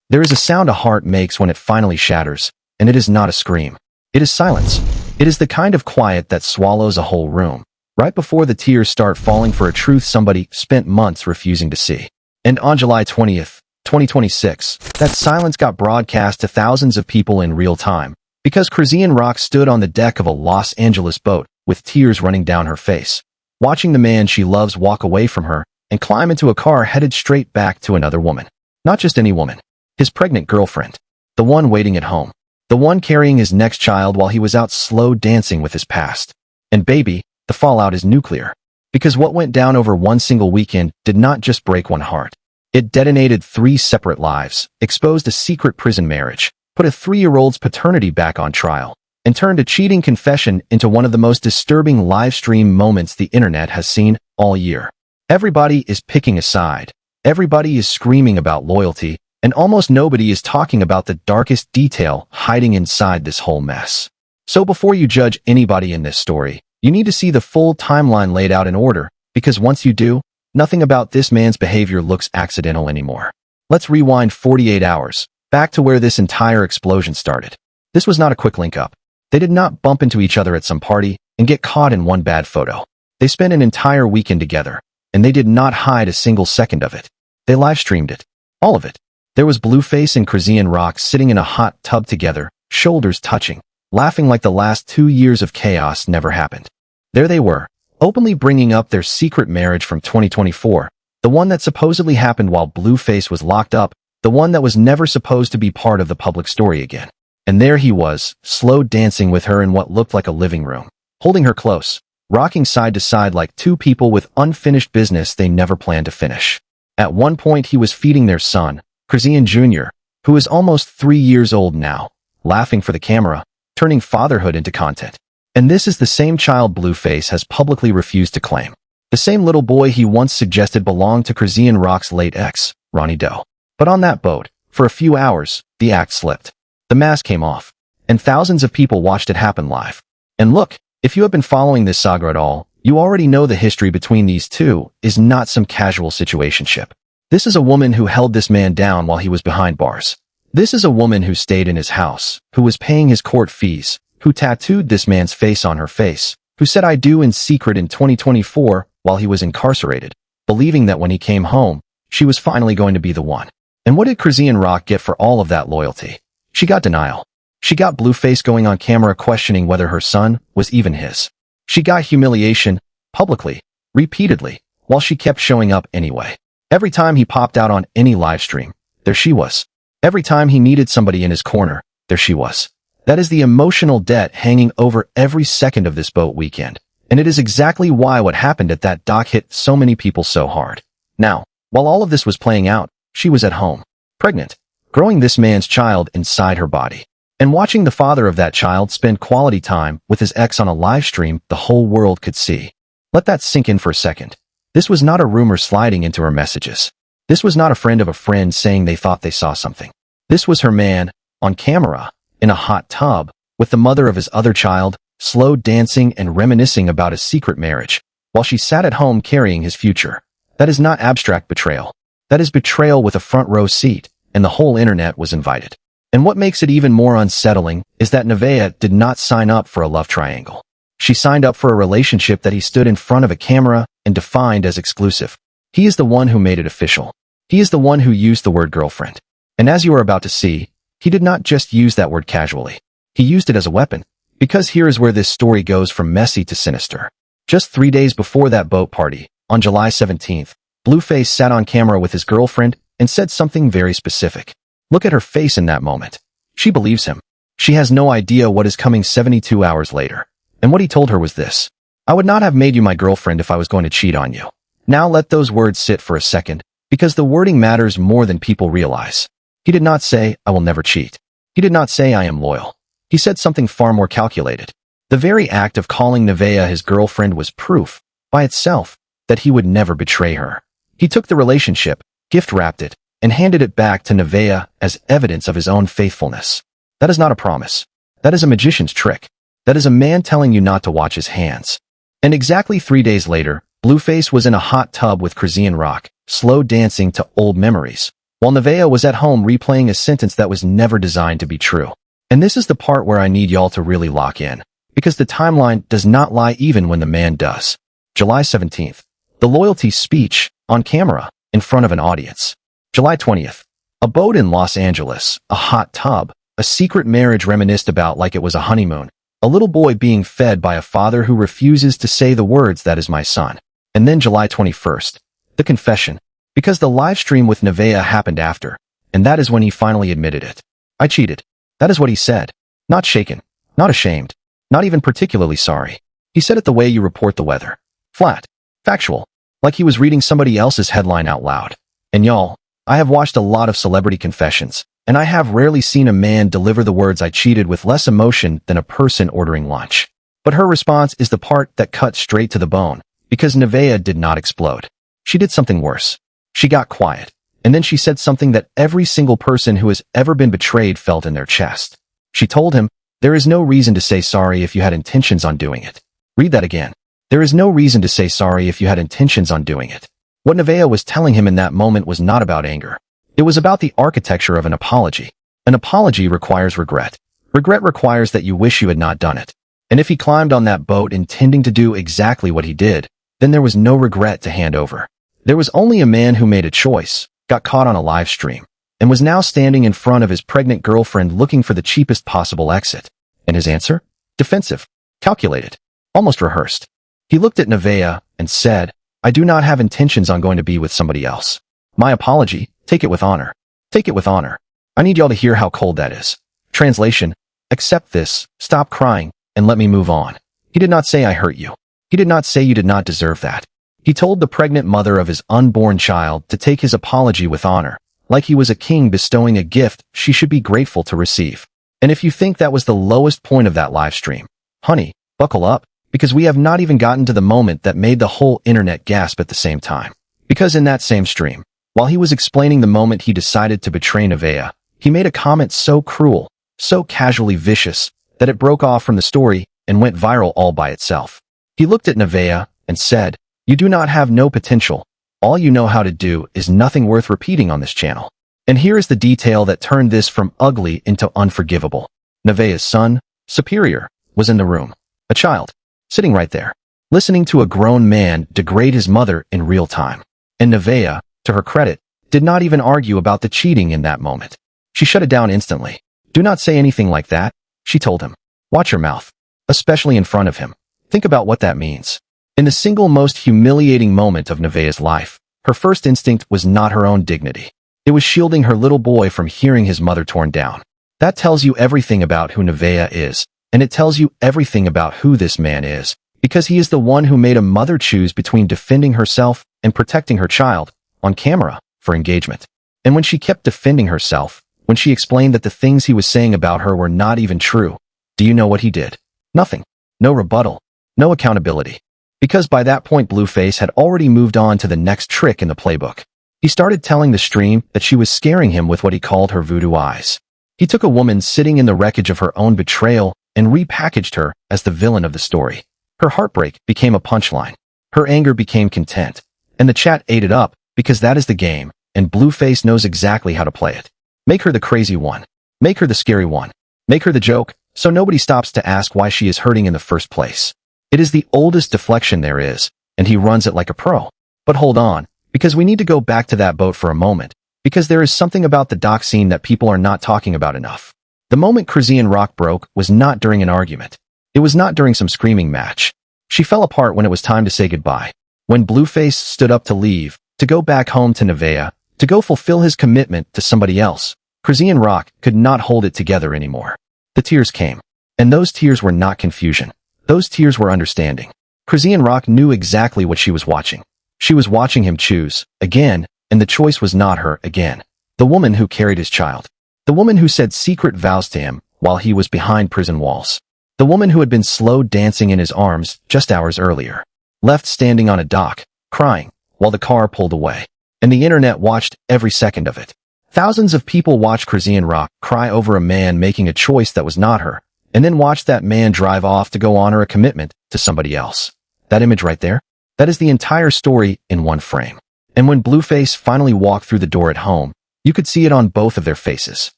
There is a sound a heart makes when it finally shatters, and it is not a scream. It is silence. It is the kind of quiet that swallows a whole room, right before the tears start falling for a truth somebody spent months refusing to see. And on July 20th, 2026, that silence got broadcast to thousands of people in real time, because Chrisean Rock stood on the deck of a Los Angeles boat with tears running down her face, watching the man she loves walk away from her and climb into a car headed straight back to another woman. Not just any woman. His pregnant girlfriend. The one waiting at home. The one carrying his next child while he was out slow dancing with his past. And baby, the fallout is nuclear. Because what went down over one single weekend did not just break one heart. It detonated 3 separate lives, exposed a secret prison marriage, put a 3-year-old's paternity back on trial, and turned a cheating confession into one of the most disturbing live stream moments the internet has seen all year. Everybody is picking a side. Everybody is screaming about loyalty, and almost nobody is talking about the darkest detail hiding inside this whole mess. So before you judge anybody in this story, you need to see the full timeline laid out in order, because once you do, nothing about this man's behavior looks accidental anymore. Let's rewind 48 hours, back to where this entire explosion started. This was not a quick link-up. They did not bump into each other at some party and get caught in one bad photo. They spent an entire weekend together, and they did not hide a single second of it. They live-streamed it. All of it. There was Blueface and Chrisean Rock sitting in a hot tub together, shoulders touching, laughing like the last 2 years of chaos never happened. There they were, openly bringing up their secret marriage from 2024, the one that supposedly happened while Blueface was locked up, the one that was never supposed to be part of the public story again. And there he was, slow dancing with her in what looked like a living room, holding her close, rocking side to side like two people with unfinished business they never planned to finish. At one point he was feeding their son, Chrisean Jr., who is almost 3 years old now, laughing for the camera, turning fatherhood into content. And this is the same child Blueface has publicly refused to claim. The same little boy he once suggested belonged to Chrisean Rock's late ex, Ronnie Doe. But on that boat, for a few hours, the act slipped. The mask came off, and thousands of people watched it happen live. And look, if you have been following this saga at all, you already know the history between these two is not some casual situationship. This is a woman who held this man down while he was behind bars. This is a woman who stayed in his house, who was paying his court fees, who tattooed this man's face on her face, who said "I do" in secret in 2024 while he was incarcerated, believing that when he came home, she was finally going to be the one. And what did Chrisean Rock get for all of that loyalty? She got denial. She got Blueface going on camera questioning whether her son was even his. She got humiliation, publicly, repeatedly, while she kept showing up anyway. Every time he popped out on any live stream, there she was. Every time he needed somebody in his corner, there she was. That is the emotional debt hanging over every second of this boat weekend. And it is exactly why what happened at that dock hit so many people so hard. Now, while all of this was playing out, she was at home, pregnant, growing this man's child inside her body, and watching the father of that child spend quality time with his ex on a live stream the whole world could see. Let that sink in for a second. This was not a rumor sliding into her messages. This was not a friend of a friend saying they thought they saw something. This was her man, on camera, in a hot tub, with the mother of his other child, slow dancing and reminiscing about his secret marriage, while she sat at home carrying his future. That is not abstract betrayal. That is betrayal with a front row seat, and the whole internet was invited. And what makes it even more unsettling is that Nevaeh did not sign up for a love triangle. She signed up for a relationship that he stood in front of a camera and defined as exclusive. He is the one who made it official. He is the one who used the word girlfriend. And as you are about to see, he did not just use that word casually. He used it as a weapon. Because here is where this story goes from messy to sinister. Just 3 days before that boat party, on July 17th, Blueface sat on camera with his girlfriend and said something very specific. Look at her face in that moment. She believes him. She has no idea what is coming 72 hours later. And what he told her was this: "I would not have made you my girlfriend if I was going to cheat on you." Now let those words sit for a second, because the wording matters more than people realize. He did not say, "I will never cheat." He did not say, "I am loyal." He said something far more calculated. The very act of calling Nevaeh his girlfriend was proof, by itself, that he would never betray her. He took the relationship, gift-wrapped it, and handed it back to Nevaeh as evidence of his own faithfulness. That is not a promise. That is a magician's trick. That is a man telling you not to watch his hands. And exactly 3 days later, Blueface was in a hot tub with Chrisean Rock, slow dancing to old memories, while Nevaeh was at home replaying a sentence that was never designed to be true. And this is the part where I need y'all to really lock in, because the timeline does not lie even when the man does. July 17th. The loyalty speech, on camera, in front of an audience. July 20th. A boat in Los Angeles, a hot tub, a secret marriage reminisced about like it was a honeymoon, a little boy being fed by a father who refuses to say the words "that is my son." And then July 21st. The confession, because the live stream with Nevaeh happened after, and that is when he finally admitted it. I cheated. That is what he said. Not shaken, not ashamed, not even particularly sorry. He said it the way you report the weather. Flat. Factual. Like he was reading somebody else's headline out loud. And y'all, I have watched a lot of celebrity confessions, and I have rarely seen a man deliver the words "I cheated" with less emotion than a person ordering lunch. But her response is the part that cut straight to the bone, because Nevaeh did not explode. She did something worse. She got quiet, and then she said something that every single person who has ever been betrayed felt in their chest. She told him, "There is no reason to say sorry if you had intentions on doing it." Read that again. There is no reason to say sorry if you had intentions on doing it. What Nevaeh was telling him in that moment was not about anger. It was about the architecture of an apology. An apology requires regret. Regret requires that you wish you had not done it. And if he climbed on that boat intending to do exactly what he did, then there was no regret to hand over. There was only a man who made a choice, got caught on a live stream, and was now standing in front of his pregnant girlfriend looking for the cheapest possible exit. And his answer? Defensive, calculated, almost rehearsed. He looked at Nevaeh and said, "I do not have intentions on going to be with somebody else. My apology, take it with honor. Take it with honor." I need y'all to hear how cold that is. Translation: accept this, stop crying, and let me move on. He did not say "I hurt you." He did not say "you did not deserve that." He told the pregnant mother of his unborn child to take his apology with honor, like he was a king bestowing a gift she should be grateful to receive. And if you think that was the lowest point of that live stream, honey, buckle up, because we have not even gotten to the moment that made the whole internet gasp at the same time. Because in that same stream, while he was explaining the moment he decided to betray Nevaeh, he made a comment so cruel, so casually vicious, that it broke off from the story and went viral all by itself. He looked at Nevaeh and said, "You do not have no potential. All you know how to do is nothing worth repeating on this channel." And here is the detail that turned this from ugly into unforgivable. Nevaeh's son, Superior, was in the room. A child, sitting right there, listening to a grown man degrade his mother in real time. And Nevaeh, to her credit, did not even argue about the cheating in that moment. She shut it down instantly. "Do not say anything like that," she told him. "Watch your mouth, especially in front of him. Think about what that means." In the single most humiliating moment of Nevaeh's life, her first instinct was not her own dignity. It was shielding her little boy from hearing his mother torn down. That tells you everything about who Nevaeh is, and it tells you everything about who this man is, because he is the one who made a mother choose between defending herself and protecting her child, on camera, for engagement. And when she kept defending herself, when she explained that the things he was saying about her were not even true, do you know what he did? Nothing. No rebuttal. No accountability. Because by that point Blueface had already moved on to the next trick in the playbook. He started telling the stream that she was scaring him with what he called her voodoo eyes. He took a woman sitting in the wreckage of her own betrayal and repackaged her as the villain of the story. Her heartbreak became a punchline. Her anger became content. And the chat ate it up, because that is the game, and Blueface knows exactly how to play it. Make her the crazy one. Make her the scary one. Make her the joke, so nobody stops to ask why she is hurting in the first place. It is the oldest deflection there is, and he runs it like a pro. But hold on, because we need to go back to that boat for a moment, because there is something about the dock scene that people are not talking about enough. The moment Chrisean Rock broke was not during an argument. It was not during some screaming match. She fell apart when it was time to say goodbye. When Blueface stood up to leave, to go back home to Nevaeh, to go fulfill his commitment to somebody else, Chrisean Rock could not hold it together anymore. The tears came. And those tears were not confusion. Those tears were understanding. Chrisean Rock knew exactly what she was watching. She was watching him choose, again, and the choice was not her again. The woman who carried his child. The woman who said secret vows to him while he was behind prison walls. The woman who had been slow dancing in his arms just hours earlier. Left standing on a dock, crying, while the car pulled away. And the internet watched every second of it. Thousands of people watched Chrisean Rock cry over a man making a choice that was not her, and then watch that man drive off to go honor a commitment to somebody else. That image right there? That is the entire story in one frame. And when Blueface finally walked through the door at home, You could see it on both of their faces.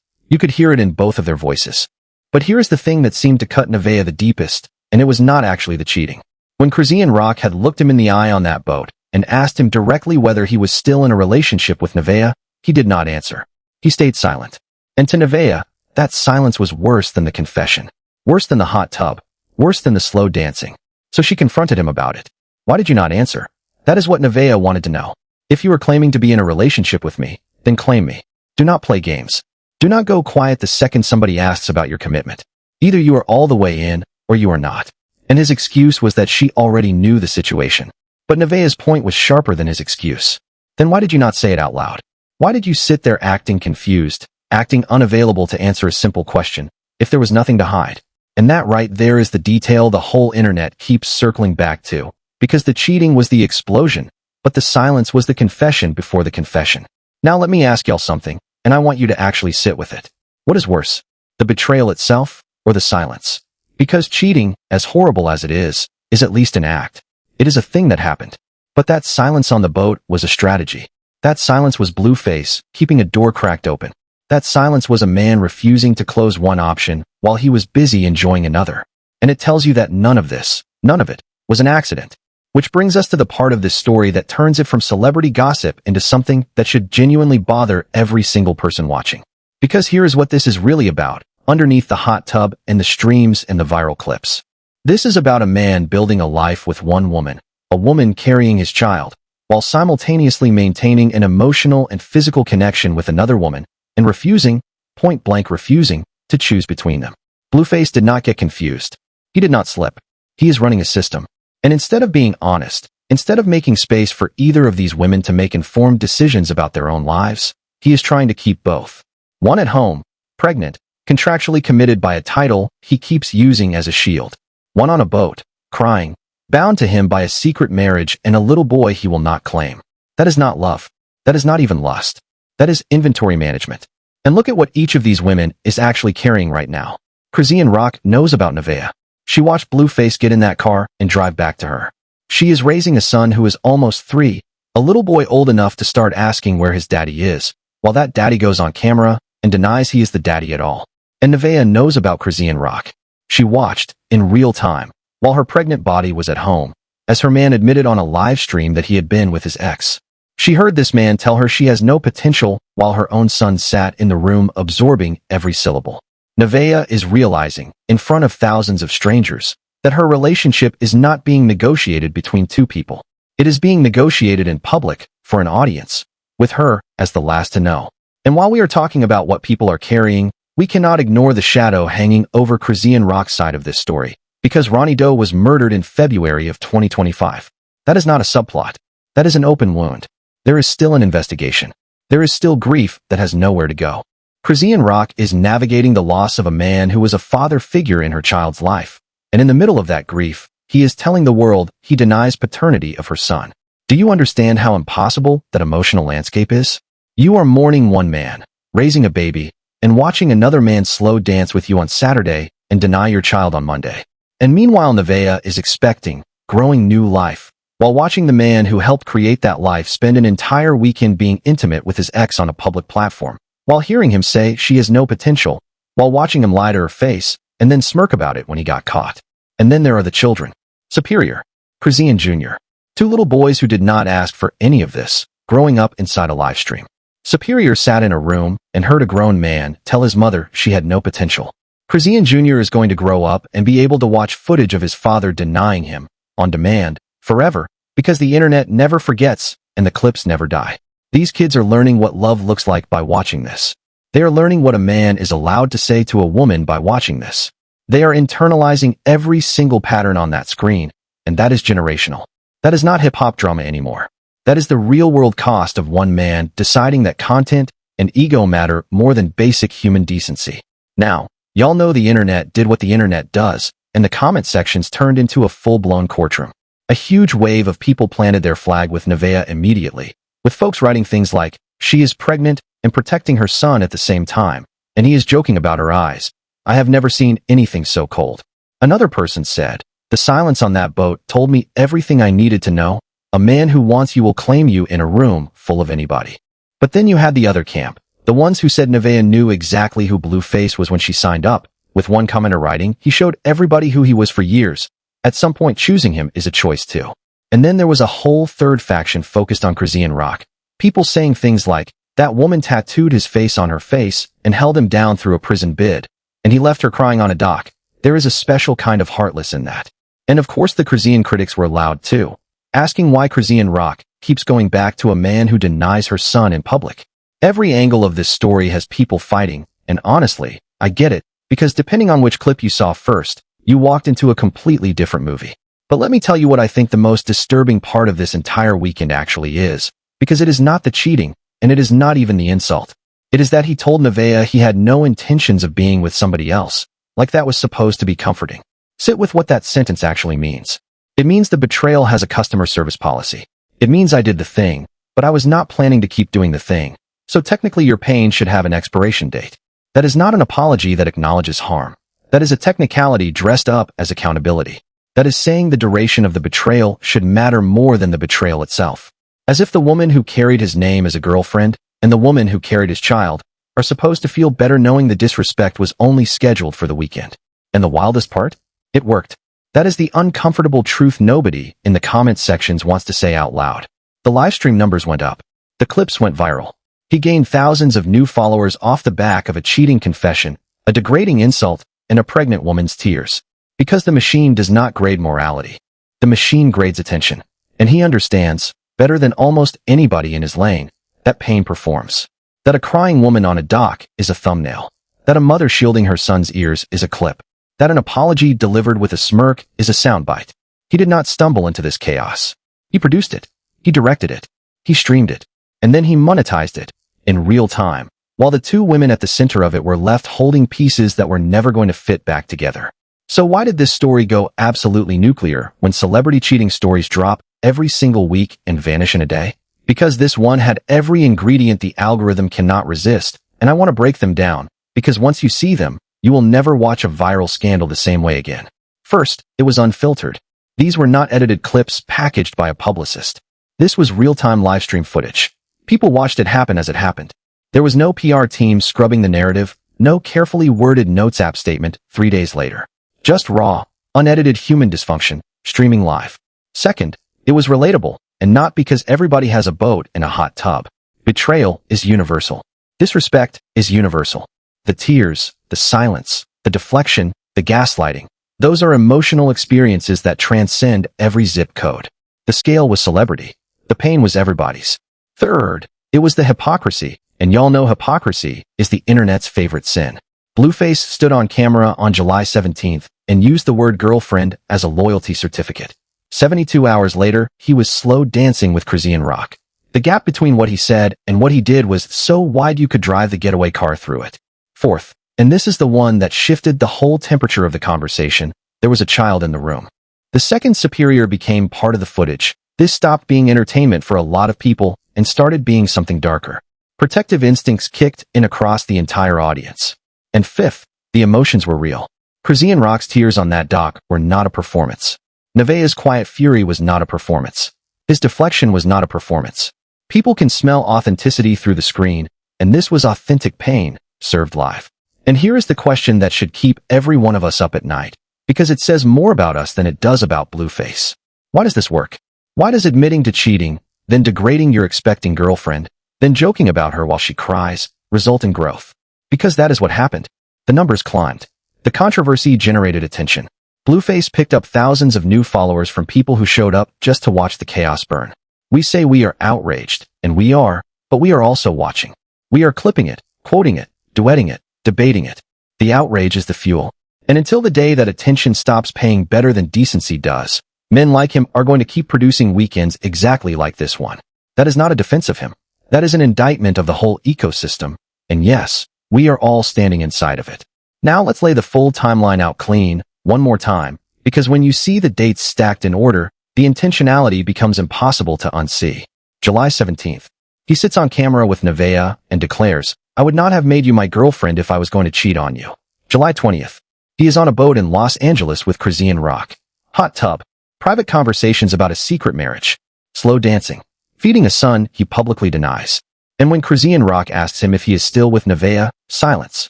You could hear it in both of their voices. But here's the thing that seemed to cut Nevaeh the deepest, and it was not actually the cheating. When Chrisean Rock had looked him in the eye on that boat and asked him directly whether he was still in a relationship with Nevaeh, he did not answer. He stayed silent. And to Nevaeh, that silence was worse than the confession, worse than the hot tub, worse than the slow dancing. So she confronted him about it. Why did you not answer? That is what Nevaeh wanted to know. If you are claiming to be in a relationship with me, then claim me. Do not play games. Do not go quiet the second somebody asks about your commitment. Either you are all the way in, or you are not. And his excuse was that she already knew the situation. But Nevaeh's point was sharper than his excuse. Then why did you not say it out loud? Why did you sit there acting confused, acting unavailable to answer a simple question, if there was nothing to hide? And that right there is the detail the whole internet keeps circling back to, because the cheating was the explosion, but the silence was the confession before the confession. Now let me ask y'all something, and I want you to actually sit with it. What is worse, the betrayal itself, or the silence? Because cheating, as horrible as it is at least an act. It is a thing that happened. But that silence on the boat was a strategy. That silence was Blueface, keeping a door cracked open. That silence was a man refusing to close one option while he was busy enjoying another. And it tells you that none of it, was an accident. Which brings us to the part of this story that turns it from celebrity gossip into something that should genuinely bother every single person watching. Because here is what this is really about, underneath the hot tub and the streams and the viral clips. This is about a man building a life with one woman, a woman carrying his child, while simultaneously maintaining an emotional and physical connection with another woman, and refusing, point-blank refusing, to choose between them. Blueface did not get confused. He did not slip. He is running a system. And instead of being honest, instead of making space for either of these women to make informed decisions about their own lives, he is trying to keep both. One at home, pregnant, contractually committed by a title he keeps using as a shield. One on a boat, crying, bound to him by a secret marriage and a little boy he will not claim. That is not love. That is not even lust. That is inventory management. And look at what each of these women is actually carrying right now. Chrisean Rock knows about Nevaeh. She watched Blueface get in that car and drive back to her. She is raising a son who is almost 3, a little boy old enough to start asking where his daddy is, while that daddy goes on camera and denies he is the daddy at all. And Nevaeh knows about Chrisean Rock. She watched, in real time, while her pregnant body was at home, as her man admitted on a live stream that he had been with his ex. She heard this man tell her she has no potential while her own son sat in the room absorbing every syllable. Nevaeh is realizing, in front of thousands of strangers, that her relationship is not being negotiated between two people. It is being negotiated in public, for an audience, with her as the last to know. And while we are talking about what people are carrying, we cannot ignore the shadow hanging over Chrisean Rock's side of this story, because Ronnie Doe was murdered in February of 2025. That is not a subplot. That is an open wound. There is still an investigation. There is still grief that has nowhere to go. Chrisean Rock is navigating the loss of a man who was a father figure in her child's life. And in the middle of that grief, he is telling the world he denies paternity of her son. Do you understand how impossible that emotional landscape is? You are mourning one man, raising a baby, and watching another man slow dance with you on Saturday and deny your child on Monday. And meanwhile, Nevaeh is expecting, growing new life, while watching the man who helped create that life spend an entire weekend being intimate with his ex on a public platform, while hearing him say she has no potential, while watching him lie to her face and then smirk about it when he got caught. And then there are the children. Superior, Chrisean Jr., 2 little boys who did not ask for any of this, growing up inside a live stream. Superior sat in a room and heard a grown man tell his mother she had no potential. Chrisean Jr. is going to grow up and be able to watch footage of his father denying him, on demand, forever, because the internet never forgets and the clips never die. These kids are learning what love looks like by watching this. They are learning what a man is allowed to say to a woman by watching this. They are internalizing every single pattern on that screen, and that is generational. That is not hip-hop drama anymore. That is the real-world cost of one man deciding that content and ego matter more than basic human decency. Now, y'all know the internet did what the internet does, and the comment sections turned into a full-blown courtroom. A huge wave of people planted their flag with Nevaeh immediately, with folks writing things like, she is pregnant and protecting her son at the same time, and he is joking about her eyes. I have never seen anything so cold. Another person said, the silence on that boat told me everything I needed to know. A man who wants you will claim you in a room full of anybody. But then you had the other camp, The ones who said Nevaeh knew exactly who Blueface was when she signed up. With one commenter writing, he showed everybody who he was for years. At some point, choosing him is a choice too. And then there was a whole third faction focused on Chrisean Rock. People saying things like, that woman tattooed his face on her face and held him down through a prison bid, and he left her crying on a dock. There is a special kind of heartless in that. And of course the Chrisean critics were loud too, asking why Chrisean Rock keeps going back to a man who denies her son in public. Every angle of this story has people fighting, and honestly, I get it, because depending on which clip you saw first, you walked into a completely different movie. But let me tell you what I think the most disturbing part of this entire weekend actually is, because it is not the cheating, and it is not even the insult. It is that he told Nevaeh he had no intentions of being with somebody else, like that was supposed to be comforting. Sit with what that sentence actually means. It means the betrayal has a customer service policy. It means I did the thing, but I was not planning to keep doing the thing, so technically your pain should have an expiration date. That is not an apology that acknowledges harm. That is a technicality dressed up as accountability. That is saying the duration of the betrayal should matter more than the betrayal itself. As if the woman who carried his name as a girlfriend and the woman who carried his child are supposed to feel better knowing the disrespect was only scheduled for the weekend. And the wildest part? It worked. That is the uncomfortable truth nobody in the comments sections wants to say out loud. The livestream numbers went up. The clips went viral. He gained thousands of new followers off the back of a cheating confession, a degrading insult, and a pregnant woman's tears. Because the machine does not grade morality. The machine grades attention. And he understands, better than almost anybody in his lane, that pain performs. That a crying woman on a dock is a thumbnail. That a mother shielding her son's ears is a clip. That an apology delivered with a smirk is a soundbite. He did not stumble into this chaos. He produced it. He directed it. He streamed it. And then he monetized it. In real time. While the two women at the center of it were left holding pieces that were never going to fit back together. So why did this story go absolutely nuclear when celebrity cheating stories drop every single week and vanish in a day? Because this one had every ingredient the algorithm cannot resist, and I want to break them down, because once you see them, you will never watch a viral scandal the same way again. First, it was unfiltered. These were not edited clips packaged by a publicist. This was real-time livestream footage. People watched it happen as it happened. There was no PR team scrubbing the narrative, no carefully worded notes app statement 3 days later. Just raw, unedited human dysfunction, streaming live. Second, it was relatable, and not because everybody has a boat and a hot tub. Betrayal is universal. Disrespect is universal. The tears, the silence, the deflection, the gaslighting. Those are emotional experiences that transcend every zip code. The scale was celebrity. The pain was everybody's. Third, it was the hypocrisy, and y'all know hypocrisy is the internet's favorite sin. Blueface stood on camera on July 17th and used the word girlfriend as a loyalty certificate. 72 hours later, he was slow dancing with Chrisean Rock. The gap between what he said and what he did was so wide you could drive the getaway car through it. Fourth, and this is the one that shifted the whole temperature of the conversation, there was a child in the room. The second superior became part of the footage. This stopped being entertainment for a lot of people and started being something darker. Protective instincts kicked in across the entire audience. And fifth, the emotions were real. Chrisean Rock's tears on that dock were not a performance. Nevaeh's quiet fury was not a performance. His deflection was not a performance. People can smell authenticity through the screen, and this was authentic pain, served live. And here is the question that should keep every one of us up at night, because it says more about us than it does about Blueface. Why does this work? Why does admitting to cheating, then degrading your expecting girlfriend, then joking about her while she cries, result in growth? Because that is what happened. The numbers climbed. The controversy generated attention. Blueface picked up thousands of new followers from people who showed up just to watch the chaos burn. We say we are outraged, and we are, but we are also watching. We are clipping it, quoting it, duetting it, debating it. The outrage is the fuel. And until the day that attention stops paying better than decency does, men like him are going to keep producing weekends exactly like this one. That is not a defense of him. That is an indictment of the whole ecosystem. And yes, we are all standing inside of it. Now let's lay the full timeline out clean, one more time, because when you see the dates stacked in order, the intentionality becomes impossible to unsee. July 17th. He sits on camera with Nevaeh and declares, "I would not have made you my girlfriend if I was going to cheat on you." July 20th. He is on a boat in Los Angeles with Chrisean Rock. Hot tub. Private conversations about a secret marriage. Slow dancing. Feeding a son he publicly denies. And when Chrisean Rock asks him if he is still with Nevaeh, silence.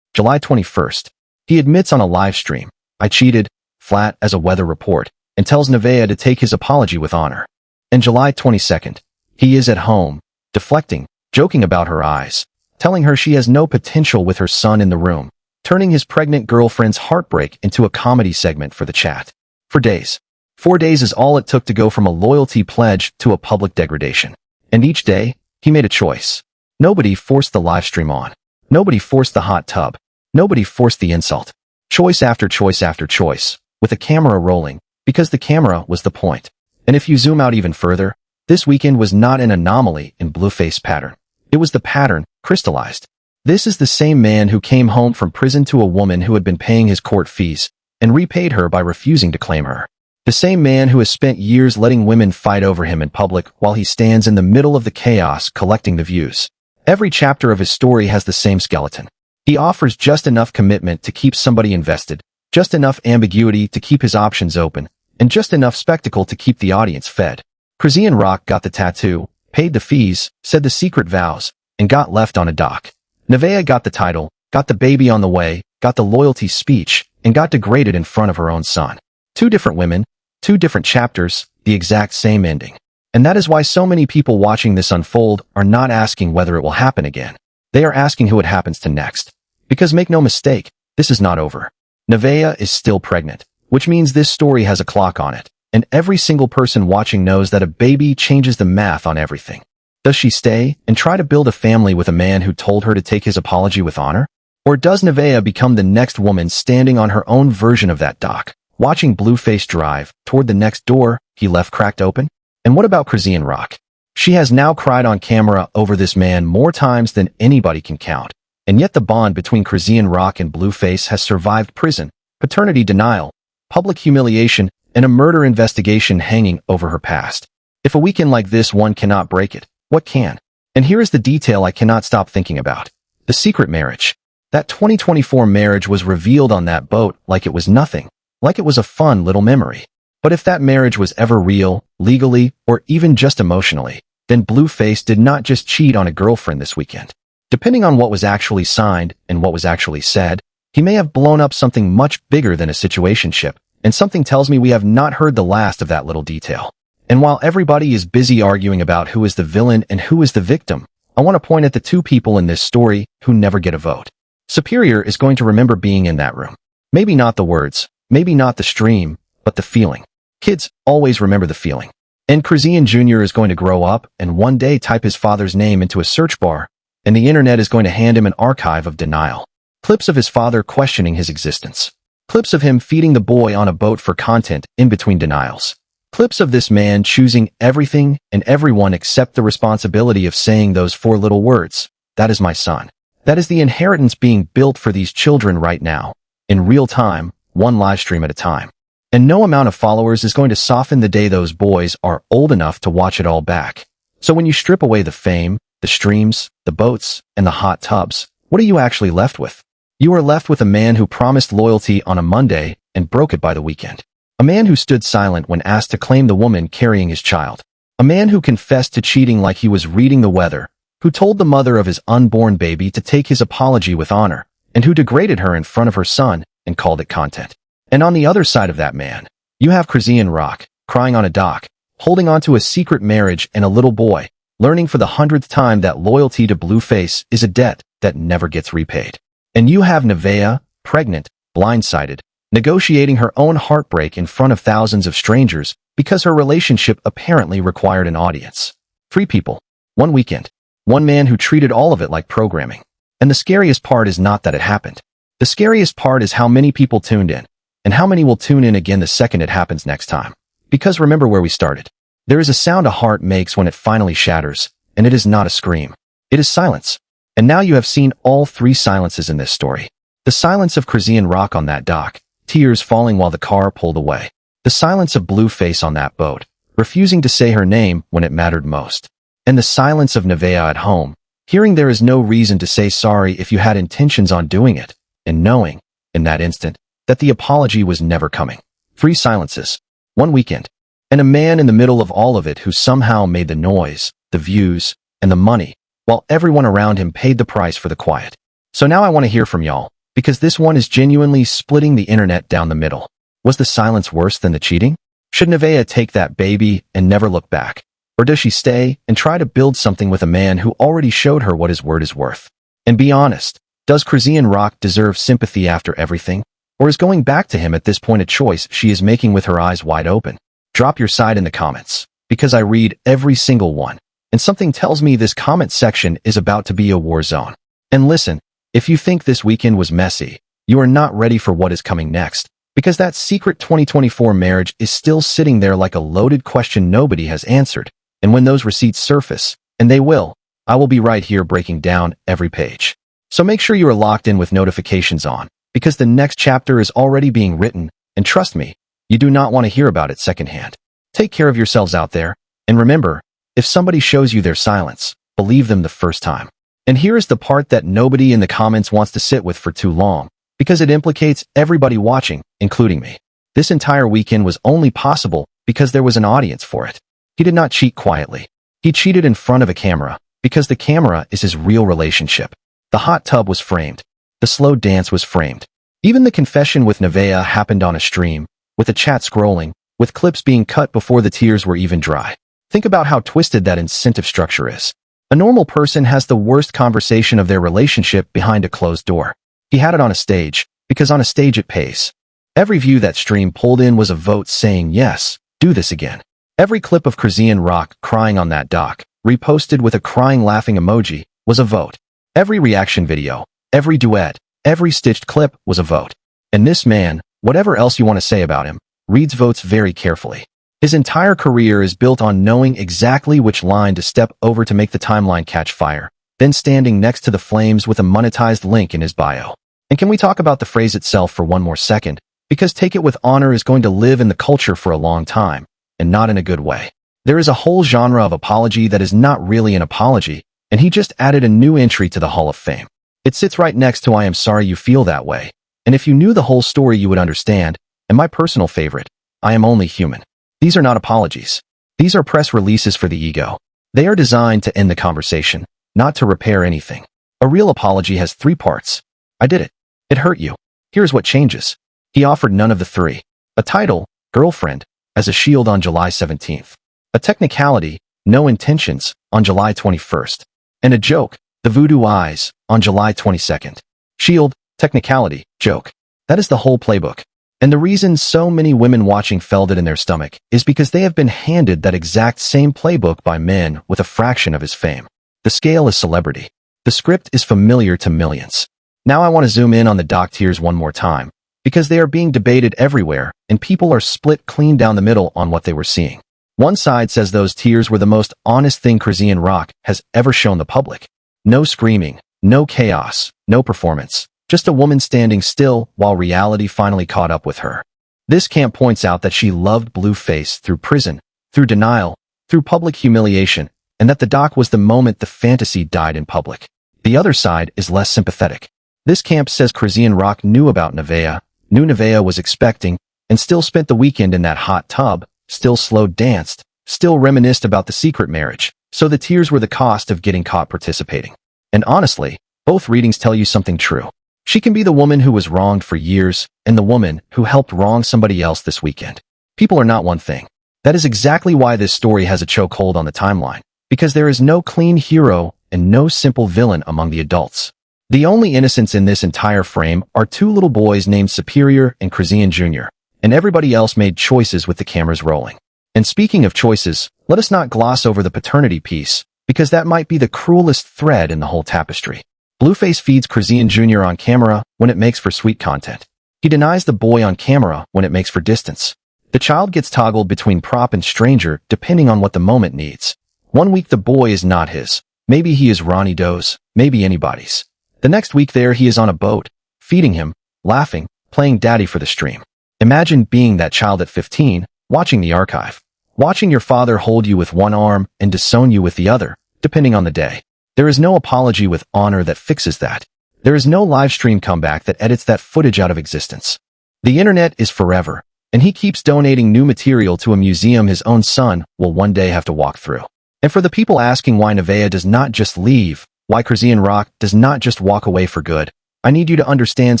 July 21st. He admits on a live stream, "I cheated," flat as a weather report, and tells Nevaeh to take his apology with honor. And July 22nd. He is at home, deflecting, joking about her eyes, telling her she has no potential with her son in the room, turning his pregnant girlfriend's heartbreak into a comedy segment for the chat. For days. 4 days is all it took to go from a loyalty pledge to a public degradation. And each day, he made a choice. Nobody forced the live stream on. Nobody forced the hot tub. Nobody forced the insult. Choice after choice after choice, with a camera rolling, because the camera was the point. And if you zoom out even further, this weekend was not an anomaly in Blueface pattern. It was the pattern, crystallized. This is the same man who came home from prison to a woman who had been paying his court fees, and repaid her by refusing to claim her. The same man who has spent years letting women fight over him in public while he stands in the middle of the chaos collecting the views. Every chapter of his story has the same skeleton. He offers just enough commitment to keep somebody invested, just enough ambiguity to keep his options open, and just enough spectacle to keep the audience fed. Chrisean Rock got the tattoo, paid the fees, said the secret vows, and got left on a dock. Nevaeh got the title, got the baby on the way, got the loyalty speech, and got degraded in front of her own son. 2 different women, 2 different chapters, the exact same ending. And that is why so many people watching this unfold are not asking whether it will happen again. They are asking who it happens to next. Because make no mistake, this is not over. Nevaeh is still pregnant, which means this story has a clock on it, and every single person watching knows that a baby changes the math on everything. Does she stay and try to build a family with a man who told her to take his apology with honor? Or does Nevaeh become the next woman standing on her own version of that dock, watching Blueface drive toward the next door he left cracked open? And what about Chrisean Rock? She has now cried on camera over this man more times than anybody can count. And yet the bond between Chrisean Rock and Blueface has survived prison, paternity denial, public humiliation, and a murder investigation hanging over her past. If a weekend like this one cannot break it, what can? And here is the detail I cannot stop thinking about. The secret marriage. That 2024 marriage was revealed on that boat like it was nothing, like it was a fun little memory. But if that marriage was ever real, legally, or even just emotionally, then Blueface did not just cheat on a girlfriend this weekend. Depending on what was actually signed and what was actually said, he may have blown up something much bigger than a situationship, and something tells me we have not heard the last of that little detail. And while everybody is busy arguing about who is the villain and who is the victim, I want to point at the 2 people in this story who never get a vote. Superior is going to remember being in that room. Maybe not the words, maybe not the stream, but the feeling. Kids always remember the feeling. And Chrisean Jr. is going to grow up and one day type his father's name into a search bar, and the internet is going to hand him an archive of denial. Clips of his father questioning his existence. Clips of him feeding the boy on a boat for content in between denials. Clips of this man choosing everything and everyone except the responsibility of saying those 4 little words. That is my son. That is the inheritance being built for these children right now, in real time, one live stream at a time. And no amount of followers is going to soften the day those boys are old enough to watch it all back. So when you strip away the fame, the streams, the boats, and the hot tubs, what are you actually left with? You are left with a man who promised loyalty on a Monday and broke it by the weekend. A man who stood silent when asked to claim the woman carrying his child. A man who confessed to cheating like he was reading the weather, who told the mother of his unborn baby to take his apology with honor, and who degraded her in front of her son and called it content. And on the other side of that man, you have Chrisean Rock, crying on a dock, holding on to a secret marriage and a little boy, learning for the 100th time that loyalty to Blueface is a debt that never gets repaid. And you have Nevaeh, pregnant, blindsided, negotiating her own heartbreak in front of thousands of strangers because her relationship apparently required an audience. 3 people, 1 weekend, 1 man who treated all of it like programming. And the scariest part is not that it happened. The scariest part is how many people tuned in, and how many will tune in again the second it happens next time. Because remember where we started. There is a sound a heart makes when it finally shatters, and it is not a scream. It is silence. And now you have seen all 3 silences in this story. The silence of Chrisean Rock on that dock, tears falling while the car pulled away. The silence of Blueface on that boat, refusing to say her name when it mattered most. And the silence of Nevaeh at home, hearing there is no reason to say sorry if you had intentions on doing it, and knowing, in that instant, that the apology was never coming. 3 silences. 1 weekend. And a man in the middle of all of it who somehow made the noise, the views, and the money, while everyone around him paid the price for the quiet. So now I want to hear from y'all, because this one is genuinely splitting the internet down the middle. Was the silence worse than the cheating? Should Nevaeh take that baby and never look back? Or does she stay and try to build something with a man who already showed her what his word is worth? And be honest, does Chrisean Rock deserve sympathy after everything? Or is going back to him at this point a choice she is making with her eyes wide open? Drop your side in the comments, because I read every single one, and something tells me this comment section is about to be a war zone. And listen, if you think this weekend was messy, you are not ready for what is coming next, because that secret 2024 marriage is still sitting there like a loaded question nobody has answered. And when those receipts surface, and they will, I will be right here breaking down every page. So make sure you are locked in with notifications on, because the next chapter is already being written, and trust me, you do not want to hear about it secondhand. Take care of yourselves out there, and remember, if somebody shows you their silence, believe them the first time. And here is the part that nobody in the comments wants to sit with for too long, because it implicates everybody watching, including me. This entire weekend was only possible because there was an audience for it. He did not cheat quietly. He cheated in front of a camera, because the camera is his real relationship. The hot tub was framed. The slow dance was framed. Even the confession with Nevaeh happened on a stream, with the chat scrolling, with clips being cut before the tears were even dry. Think about how twisted that incentive structure is. A normal person has the worst conversation of their relationship behind a closed door. He had it on a stage, because on a stage it pays. Every view that stream pulled in was a vote saying, yes, do this again. Every clip of Chrisean Rock crying on that dock, reposted with a crying laughing emoji, was a vote. Every reaction video, every duet, every stitched clip was a vote. And this man, whatever else you want to say about him, reads votes very carefully. His entire career is built on knowing exactly which line to step over to make the timeline catch fire, then standing next to the flames with a monetized link in his bio. And can we talk about the phrase itself for one more second? Because take it with honor is going to live in the culture for a long time, and not in a good way. There is a whole genre of apology that is not really an apology, and he just added a new entry to the Hall of Fame. It sits right next to I am sorry you feel that way, and if you knew the whole story you would understand, and my personal favorite, I am only human. These are not apologies. These are press releases for the ego. They are designed to end the conversation, not to repair anything. A real apology has 3 parts. I did it. It hurt you. Here's what changes. He offered none of the 3. A title, girlfriend, as a shield on July 17th. A technicality, no intentions, on July 21st. And a joke, the voodoo eyes, on July 22nd. Shield, technicality, joke. That is the whole playbook. And the reason so many women watching felt it in their stomach is because they have been handed that exact same playbook by men with a fraction of his fame. The scale is celebrity. The script is familiar to millions. Now I want to zoom in on the dock tears one more time, because they are being debated everywhere, and people are split clean down the middle on what they were seeing. One side says those tears were the most honest thing Chrisean Rock has ever shown the public. No screaming, no chaos, no performance. Just a woman standing still while reality finally caught up with her. This camp points out that she loved Blueface through prison, through denial, through public humiliation, and that the dock was the moment the fantasy died in public. The other side is less sympathetic. This camp says Chrisean Rock knew about Nevaeh, knew Nevaeh was expecting, and still spent the weekend in that hot tub, still slow danced, still reminisced about the secret marriage, so the tears were the cost of getting caught participating. And honestly, both readings tell you something true. She can be the woman who was wronged for years and the woman who helped wrong somebody else this weekend. People are not one thing. That is exactly why this story has a chokehold on the timeline, because there is no clean hero and no simple villain among the adults. The only innocents in this entire frame are 2 little boys named Superior and Chrisean Jr., and everybody else made choices with the cameras rolling. And speaking of choices, let us not gloss over the paternity piece, because that might be the cruelest thread in the whole tapestry. Blueface feeds Chrisean Jr. on camera when it makes for sweet content. He denies the boy on camera when it makes for distance. The child gets toggled between prop and stranger depending on what the moment needs. One week the boy is not his. Maybe he is Ronnie Doe's, maybe anybody's. The next week there he is on a boat, feeding him, laughing, playing daddy for the stream. Imagine being that child at 15, watching the archive. Watching your father hold you with one arm and disown you with the other, depending on the day. There is no apology with honor that fixes that. There is no live stream comeback that edits that footage out of existence. The internet is forever, and he keeps donating new material to a museum his own son will one day have to walk through. And for the people asking why Nevaeh does not just leave, why Chrisean Rock does not just walk away for good, I need you to understand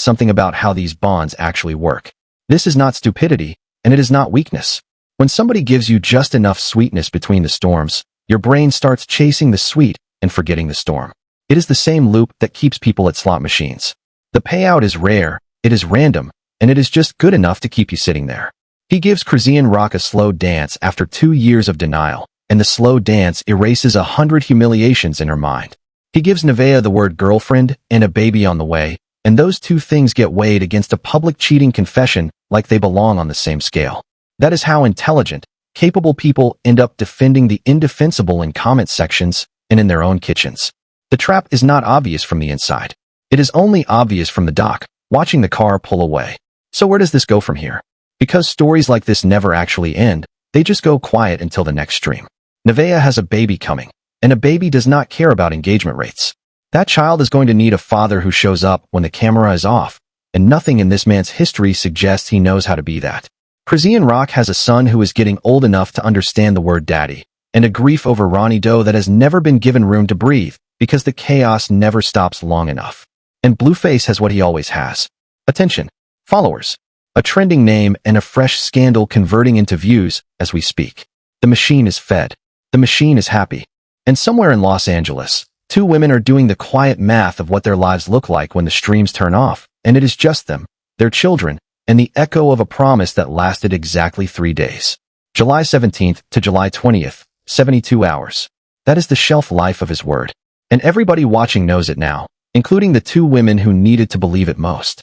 something about how these bonds actually work. This is not stupidity, and it is not weakness. When somebody gives you just enough sweetness between the storms, your brain starts chasing the sweet and forgetting the storm. It is the same loop that keeps people at slot machines. The payout is rare, it is random, and it is just good enough to keep you sitting there. He gives Chrisean Rock a slow dance after 2 years of denial, and the slow dance erases 100 humiliations in her mind. He gives Nevaeh the word girlfriend and a baby on the way, and those two things get weighed against a public cheating confession like they belong on the same scale. That is how intelligent, capable people end up defending the indefensible in comment sections and in their own kitchens. The trap is not obvious from the inside. It is only obvious from the dock, watching the car pull away. So where does this go from here? Because stories like this never actually end, they just go quiet until the next stream. Nevaeh has a baby coming, and a baby does not care about engagement rates. That child is going to need a father who shows up when the camera is off, and nothing in this man's history suggests he knows how to be that. Chrisean Rock has a son who is getting old enough to understand the word daddy, and a grief over Ronnie Doe that has never been given room to breathe, because the chaos never stops long enough. And Blueface has what he always has. Attention, followers, a trending name and a fresh scandal converting into views as we speak. The machine is fed. The machine is happy. And somewhere in Los Angeles, 2 women are doing the quiet math of what their lives look like when the streams turn off, and it is just them, their children, and the echo of a promise that lasted exactly 3 days. July 17th to July 20th, 72 hours. That is the shelf life of his word. And everybody watching knows it now, including the 2 women who needed to believe it most.